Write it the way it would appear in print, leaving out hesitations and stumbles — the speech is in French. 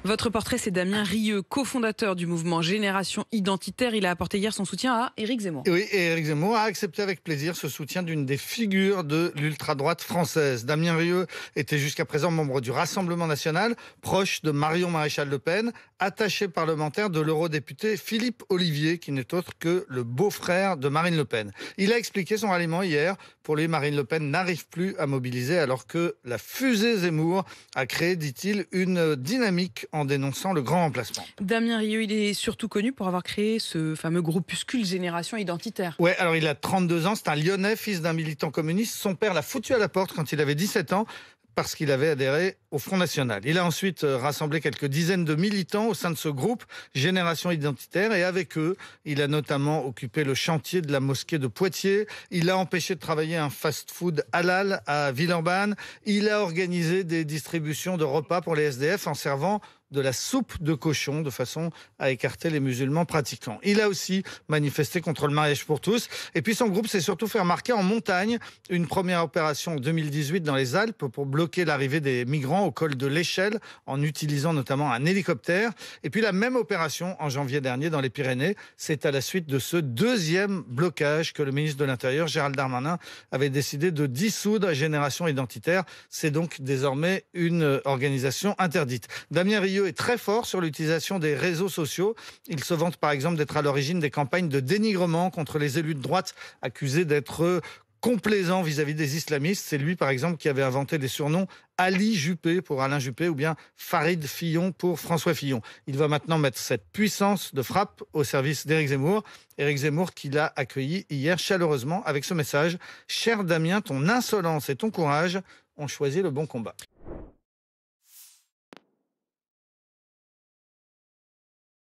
Votre portrait, c'est Damien Rieu, cofondateur du mouvement Génération Identitaire. Il a apporté hier son soutien à Éric Zemmour. Oui, et Éric Zemmour a accepté avec plaisir ce soutien d'une des figures de l'ultra-droite française. Damien Rieu était jusqu'à présent membre du Rassemblement national, proche de Marion Maréchal Le Pen, attaché parlementaire de l'eurodéputé Philippe Ollivier, qui n'est autre que le beau-frère de Marine Le Pen. Il a expliqué son ralliement hier. Pour lui, Marine Le Pen n'arrive plus à mobiliser alors que la fusée Zemmour a créé, dit-il, une dynamique en dénonçant le grand remplacement. Damien Rieu, il est surtout connu pour avoir créé ce fameux groupuscule Génération Identitaire. Ouais, alors il a 32 ans, c'est un Lyonnais, fils d'un militant communiste. Son père l'a foutu à la porte quand il avait 17 ans parce qu'il avait adhéré au Front National. Il a ensuite rassemblé quelques dizaines de militants au sein de ce groupe Génération Identitaire et avec eux, il a notamment occupé le chantier de la mosquée de Poitiers. Il a empêché de travailler un fast-food halal à Villeurbanne. Il a organisé des distributions de repas pour les SDF en servant de la soupe de cochon de façon à écarter les musulmans pratiquants. Il a aussi manifesté contre le mariage pour tous. Et puis son groupe s'est surtout fait remarquer en montagne. Une première opération en 2018 dans les Alpes pour bloquer l'arrivée des migrants au col de l'Échelle en utilisant notamment un hélicoptère. Et puis la même opération en janvier dernier dans les Pyrénées. C'est à la suite de ce deuxième blocage que le ministre de l'Intérieur, Gérald Darmanin, avait décidé de dissoudre Génération Identitaire. C'est donc désormais une organisation interdite. Damien Rieu est très fort sur l'utilisation des réseaux sociaux. Il se vante par exemple d'être à l'origine des campagnes de dénigrement contre les élus de droite accusés d'être complaisants vis-à-vis des islamistes. C'est lui par exemple qui avait inventé des surnoms Ali Juppé pour Alain Juppé ou bien Farid Fillon pour François Fillon. Il va maintenant mettre cette puissance de frappe au service d'Éric Zemmour. Éric Zemmour qui l'a accueilli hier chaleureusement avec ce message: « Cher Damien, ton insolence et ton courage ont choisi le bon combat ».